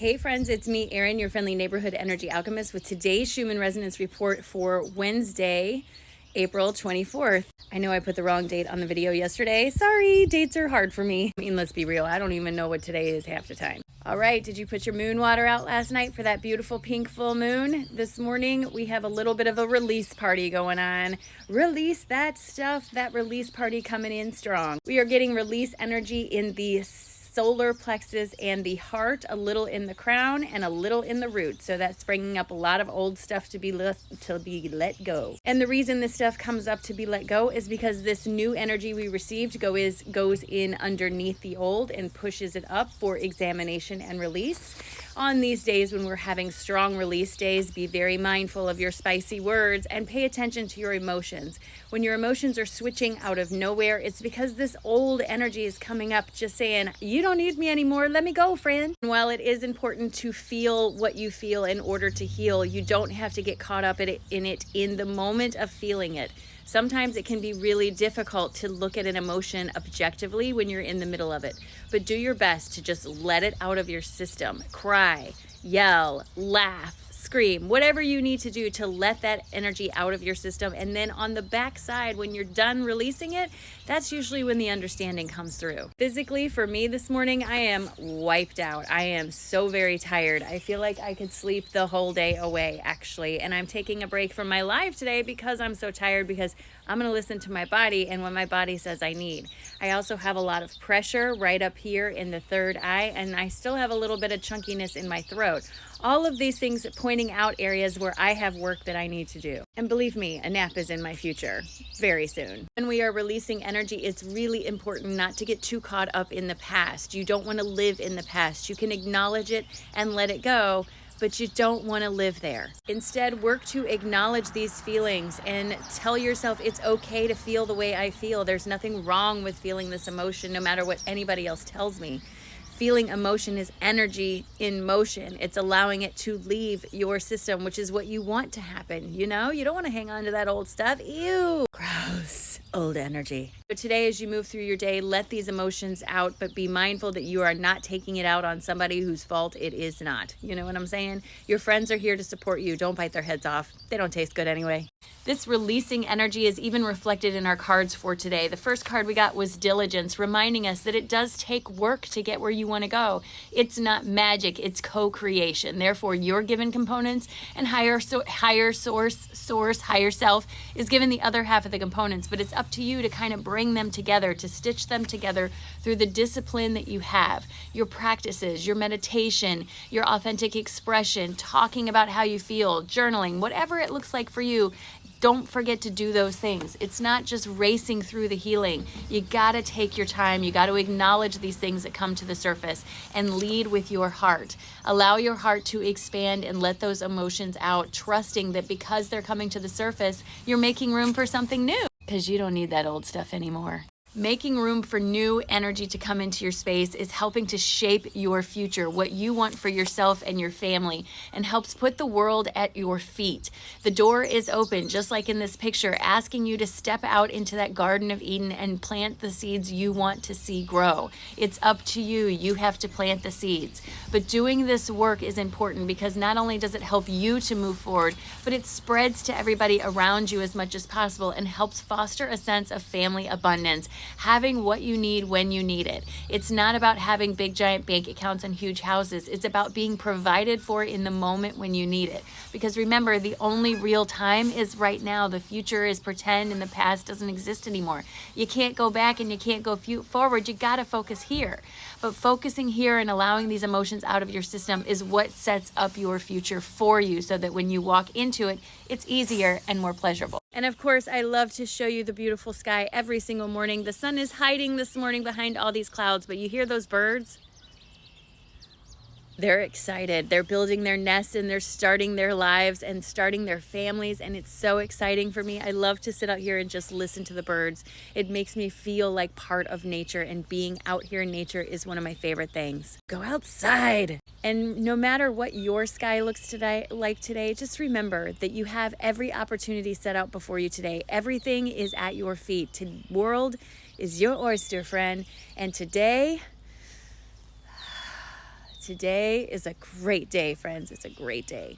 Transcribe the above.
Hey friends, it's me, Erin, your friendly neighborhood energy alchemist with today's Schumann resonance report for Wednesday, April 24th. I know I put the wrong date on the video yesterday. Sorry, dates are hard for me. I mean, let's be real. I don't even know what today is half the time. All right, did you put your moon water out last night for that beautiful pink full moon? This morning, we have a little bit of a release party going on. Release that stuff, that release party coming in strong. We are getting release energy in the solar plexus and the heart, a little in the crown and a little in the root. So that's bringing up a lot of old stuff to be let go. And the reason this stuff comes up to be let go is because this new energy we received goes in underneath the old and pushes it up for examination and release. On these days when we're having strong release days, be very mindful of your spicy words and pay attention to your emotions. When your emotions are switching out of nowhere, it's because this old energy is coming up just saying, you don't need me anymore, let me go, friend. And while it is important to feel what you feel in order to heal, you don't have to get caught up in it in the moment of feeling it. Sometimes it can be really difficult to look at an emotion objectively when you're in the middle of it, but do your best to just let it out of your system. Cry, yell, laugh, scream, whatever you need to do to let that energy out of your system. And then on the back side, when you're done releasing it, that's usually when the understanding comes through. Physically, for me this morning, I am wiped out. I am so very tired. I feel like I could sleep the whole day away, actually. And I'm taking a break from my live today because I'm so tired, because I'm going to listen to my body and what my body says I need. I also have a lot of pressure right up here in the third eye, and I still have a little bit of chunkiness in my throat. All of these things pointing out areas where I have work that I need to do. And believe me, a nap is in my future very soon. When we are releasing energy, it's really important not to get too caught up in the past. You don't want to live in the past. You can acknowledge it and let it go, but you don't want to live there. Instead, work to acknowledge these feelings and tell yourself it's okay to feel the way I feel. There's nothing wrong with feeling this emotion, no matter what anybody else tells me. Feeling emotion is energy in motion. It's allowing it to leave your system, which is what you want to happen. You know, you don't want to hang on to that old stuff. Ew, gross, old energy. But today, as you move through your day, let these emotions out, but be mindful that you are not taking it out on somebody whose fault it is not. You know what I'm saying? Your friends are here to support you. Don't bite their heads off. They don't taste good anyway. This releasing energy is even reflected in our cards for today. The first card we got was Diligence, reminding us that it does take work to get where you want to go. It's not magic, it's co-creation. Therefore, you're given components, and higher self is given the other half of the components, but it's up to you to kind of bring them together, to stitch them together through the discipline that you have, your practices, your meditation, your authentic expression, talking about how you feel, journaling, whatever it looks like for you. Don't forget to do those things. It's not just racing through the healing. You gotta take your time. You gotta acknowledge these things that come to the surface and lead with your heart. Allow your heart to expand and let those emotions out, trusting that because they're coming to the surface, you're making room for something new, because you don't need that old stuff anymore. Making room for new energy to come into your space is helping to shape your future, what you want for yourself and your family, and helps put the world at your feet. The door is open, just like in this picture, asking you to step out into that Garden of Eden and plant the seeds you want to see grow. It's up to you. You have to plant the seeds. But doing this work is important because not only does it help you to move forward, but it spreads to everybody around you as much as possible and helps foster a sense of family abundance. Having what you need when you need it. It's not about having big giant bank accounts and huge houses. It's about being provided for in the moment when you need it. Because remember, the only real time is right now. The future is pretend and the past doesn't exist anymore. You can't go back and you can't go forward. You gotta focus here. But focusing here and allowing these emotions out of your system is what sets up your future for you, so that when you walk into it, it's easier and more pleasurable. And of course, I love to show you the beautiful sky every single morning. The sun is hiding this morning behind all these clouds, but you hear those birds? They're excited. They're building their nest and they're starting their lives and starting their families, and it's so exciting for me. I love to sit out here and just listen to the birds. It makes me feel like part of nature, and being out here in nature is one of my favorite things. Go outside. And no matter what your sky looks today, just remember that you have every opportunity set out before you today. Everything is at your feet. The world is your oyster, friend. And today, Today is a great day, friends. It's a great day.